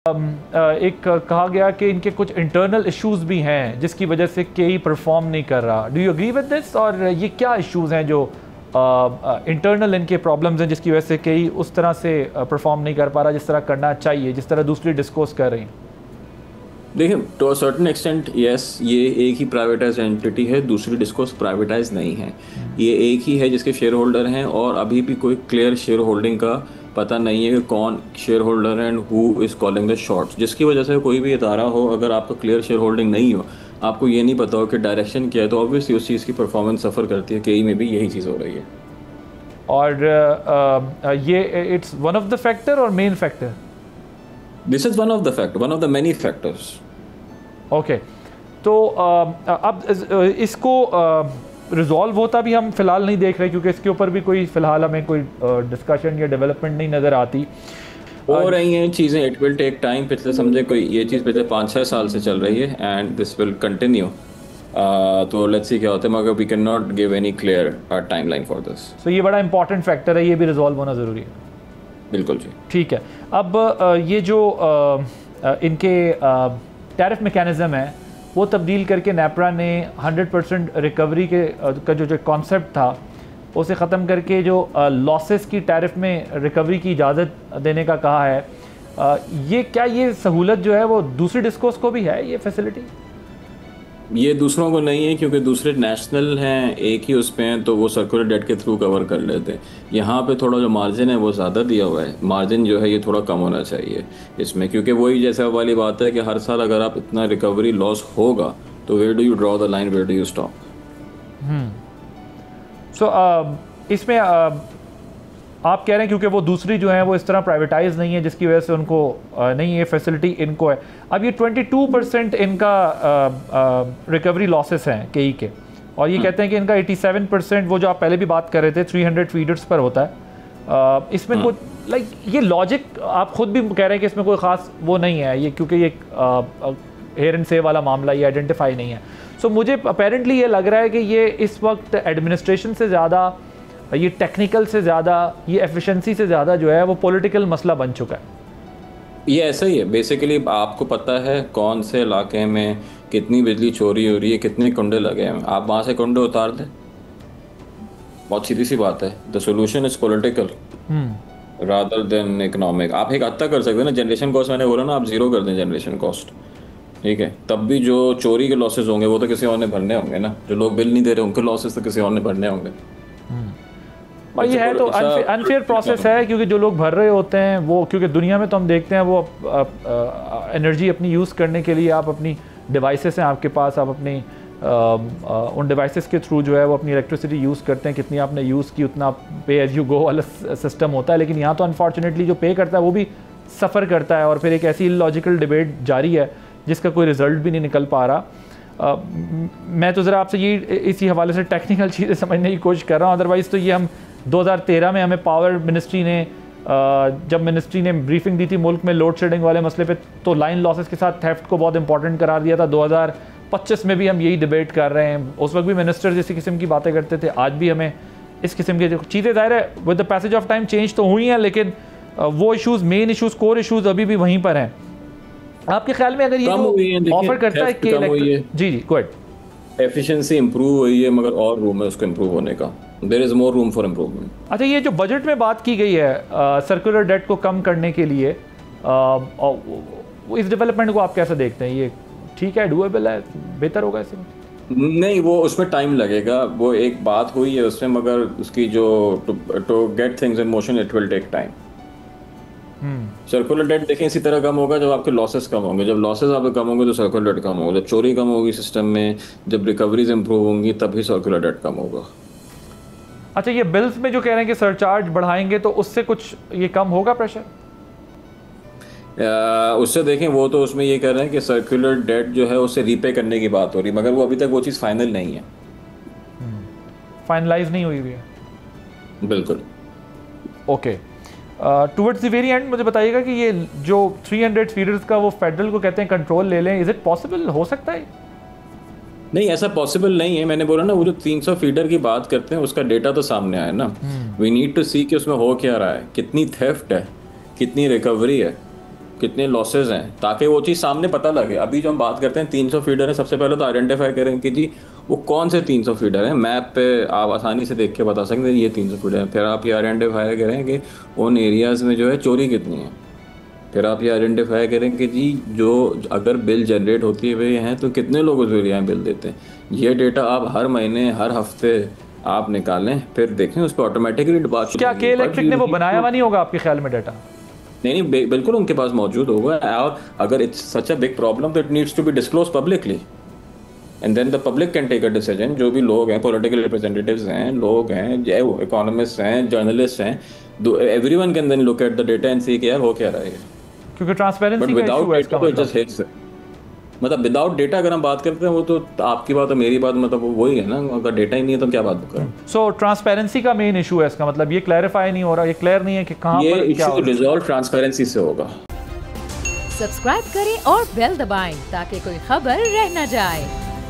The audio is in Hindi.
एक कहा गया कि इनके कुछ इंटरनल इश्यूज भी हैं जिसकी वजह से केई परफॉर्म नहीं कर रहा। Do you agree with this? और ये क्या इश्यूज हैं जो इंटरनल इनके प्रॉब्लम्स हैं जिसकी वजह से केई उस तरह से परफॉर्म नहीं कर पा रहा जिस तरह करना चाहिए, जिस तरह दूसरी डिस्कोर्स कर रही हैं? देखिए, to a certain extent yes, ये एक ही प्राइवेटाइज एंटिटी है, दूसरी डिस्कोर्स प्राइवेटाइज नहीं है। ये एक ही है जिसके शेयर होल्डर हैं और अभी भी कोई क्लियर शेयर होल्डिंग का पता नहीं है कि कौन शेयर होल्डर है and who is calling the shots. जिसकी वजह से कोई भी इदारा हो, अगर आपका क्लियर शेयर होल्डिंग नहीं हो, आपको ये नहीं पता हो कि डायरेक्शन क्या है, तो ऑब्वियसली उस चीज़ की परफॉर्मेंस सफ़र करती है। केई में भी यही चीज़ हो रही है। और ये it's one of the factor और main factor? This is one of the factor, one of the many factors. Okay, तो अब इसको रिजॉल्व होता भी हम फिलहाल नहीं देख रहे क्योंकि इसके ऊपर भी कोई फिलहाल हमें कोई डिस्कशन या डेवलपमेंट नहीं नज़र आती। हो रही हैं चीज़ें, इट विल टेक टाइम। पिछले समझे कोई ये चीज़ पिछले 5-6 साल से चल रही है एंड दिस विल कंटिन्यू। तो लेट्स सी क्या होता है, मगर we can not give any clear timeline for this. So ये बड़ा इंपॉर्टेंट फैक्टर है, ये भी रिजॉल्व होना ज़रूरी है। बिल्कुल जी, ठीक है। अब ये जो इनके टैरिफ मैकेनिज़्म है वो तब्दील करके नेपरा ने 100% रिकवरी का जो कॉन्सेप्ट था उसे ख़त्म करके जो लॉसेस की टैरिफ में रिकवरी की इजाज़त देने का कहा है। ये सहूलत जो है वो दूसरी डिस्कोस को भी है, ये फैसिलिटी? ये दूसरों को नहीं है क्योंकि दूसरे नेशनल हैं, एक ही उस पे हैं, तो वो सर्कुलर डेट के थ्रू कवर कर लेते हैं। यहाँ पे थोड़ा जो मार्जिन है वो ज़्यादा दिया हुआ है, मार्जिन जो है ये थोड़ा कम होना चाहिए इसमें, क्योंकि वही जैसा वाली बात है कि हर साल अगर आप इतना रिकवरी लॉस होगा तो where do you draw the line, where do you stop? So इसमें आप कह रहे हैं क्योंकि वो दूसरी जो है वो इस तरह प्राइवेटाइज नहीं है जिसकी वजह से उनको नहीं, ये फैसिलिटी इनको है। अब ये 22% इनका रिकवरी लॉसेस हैं केई के, और ये कहते हैं कि इनका 87% वो जो आप पहले भी बात कर रहे थे 300 फीडर्स पर होता है। इसमें कुछ ये लॉजिक आप खुद भी कह रहे हैं कि इसमें कोई ख़ास वो नहीं है ये, क्योंकि ये हेयर एंड सेव वाला मामला ये आइडेंटिफाई नहीं है। सो मुझे अपेरेंटली ये लग रहा है कि ये इस वक्त एडमिनिस्ट्रेशन से ज़्यादा, ये टेक्निकल से ज़्यादा, ये एफिशिएंसी से ज़्यादा जो है वो पॉलिटिकल मसला बन चुका है। ये ऐसा ही है बेसिकली। आपको पता है कौन से इलाके में कितनी बिजली चोरी हो रही है, कितने कुंडे लगे हैं, आप वहाँ से कुंडे उतार दें। बहुत सीधी सी बात है। The solution is political rather than economic. आप एक हद तक कर सकते हैं ना, जनरेशन कॉस्ट मैंने बोला ना, आप जीरो कर दें जनरेशन कॉस्ट, ठीक है, तब भी जो चोरी के लॉसेस होंगे वो तो किसी और ने भरने होंगे ना। जो लोग बिल नहीं दे रहे उनके लॉसेस तो किसी और ने भरने होंगे। और ये है तो अनफेयर प्रोसेस है, क्योंकि जो लोग भर रहे होते हैं वो, क्योंकि दुनिया में तो हम देखते हैं वो एनर्जी अपनी यूज़ करने के लिए आप अपनी डिवाइसेस हैं आपके पास, आप अपनी उन डिवाइसेस के थ्रू जो है वो अपनी इलेक्ट्रिसिटी यूज़ करते हैं, कितनी आपने यूज़ की उतना पे एज यू गो वाला सिस्टम होता है। लेकिन यहाँ तो अनफॉर्चुनेटली जो पे करता है वो भी सफ़र करता है, और फिर एक ऐसी इलॉजिकल डिबेट जारी है जिसका कोई रिज़ल्ट भी नहीं निकल पा रहा। मैं तो ज़रा आपसे ये इसी हवाले से टेक्निकल चीज़ें समझने की कोशिश कर रहा हूँ। अदरवाइज़ तो ये हम 2013 में हमें पावर मिनिस्ट्री ने जब मिनिस्ट्री ने ब्रीफिंग दी थी मुल्क में लोड शेडिंग वाले मसले पे, तो लाइन लॉसेस के साथ थेफ्ट को बहुत इंपॉर्टेंट करार दिया था। 2025 में भी हम यही डिबेट कर रहे हैं। उस वक्त भी मिनिस्टर इसी किस्म की बातें करते थे, आज भी हमें इस किस्म की चीज़ें, ज़ाहिर है with the passage of time change तो हुई हैं, लेकिन वो issues, main issues, core issues अभी भी वहीं पर हैं। आपके ख्याल में अगर ये ऑफर करता है कि जी गो अहेड, एफिशिएंसी इंप्रूव हुई है, मगर और रूम है उसको इंप्रूव होने का। There is more room for improvement. अच्छा, ये जो बजट में बात की गई है सर्कुलर डेट को कम करने के लिए, इस डेवलपमेंट को आप कैसे देखते हैं? ये ठीक है, डूएबल है, बेहतर होगा इसमें? नहीं, वो उसमें टाइम लगेगा। वो एक बात हुई है उसमें, मगर उसकी जो to get things in motion it will take time. Circular date देखें इसी तरह कम होगा जब आपके लॉसेस कम होंगे। जब लॉसेस आपके कम होंगे तो सर्कुलर डेट कम होगा। जब चोरी कम होगी सिस्टम में, जब रिकवरीज इंप्रूव होंगी, तभी सर्कुलर डेट कम होगा। अच्छा, ये बिल्स में जो कह रहे हैं कि सरचार्ज बढ़ाएंगे तो उससे कुछ ये कम होगा प्रेशर? उससे देखें, वो तो उसमें ये कह रहे हैं कि सर्कुलर डेट जो है उससे रीपे करने की बात हो रही, मगर वो अभी तक वो चीज़ फाइनल नहीं है, फाइनलाइज नहीं हुई हुई है। बिल्कुल। Okay, towards the very and मुझे बताइएगा कि ये जो 300 फीडर्स का वो फेडरल को कहते हैं कंट्रोल ले लें, इज इट पॉसिबल? हो सकता है? नहीं, ऐसा पॉसिबल नहीं है। मैंने बोला ना, वो जो 300 फीडर की बात करते हैं उसका डेटा तो सामने आया ना। वी नीड टू सी कि उसमें हो क्या रहा है, कितनी थेफ्ट है, कितनी रिकवरी है, कितने लॉसेज हैं, ताकि वो चीज़ सामने पता लगे। अभी जो हम बात करते हैं 300 फीडर है, सबसे पहले तो आइडेंटिफाई करें कि जी वो कौन से 300 फीडर हैं। मैप पे आप आसानी से देख के बता सकते हैं ये 300 फीडर हैं। फिर आप ये आइडेंटिफाई करें कि उन एरियाज़ में जो है चोरी कितनी है। फिर आप ये आइडेंटिफाई करें कि जी जो अगर बिल जनरेट होती हुए हैं तो कितने लोग उस एरिया में बिल देते हैं। ये डेटा आप हर महीने हर हफ्ते आप निकालें, फिर देखें उस पर ऑटोमेटिकली बात। क्या के इलेक्ट्रिक ने वो बनाया हुआ नहीं होगा आपके ख्याल में डाटा? नहीं, बिल्कुल उनके पास मौजूद होगा। और अगर it's such a big problem तो it needs to be disclose publicly and then the public can take a decision. जो भी लोग हैं, पॉलिटिकल रिप्रेजेंटेटिव्स हैं, लोग हैं, जो इकोनॉमिस्ट हैं, जर्नलिस्ट हैं, everyone can then look at the data and see कि यार हो क्या रहा है, क्योंकि ट्रांसपेरेंसी का इशू है इसका मतलब विदाउट डेटा अगर हम बात करते हैं वो तो आपकी बात और मेरी बात मतलब वही है ना। अगर डेटा ही नहीं है तो क्या बात करें। सो ट्रांसपेरेंसी का मेन इशू है इसका मतलब, ये क्लैरिफाई नहीं हो रहा, ये क्लियर नहीं है कि कहां पर क्या इशू रिजॉल्व ट्रांसपेरेंसी से होगा। सब्सक्राइब करें और बेल दबाएं ताकि कोई खबर रह न जाए।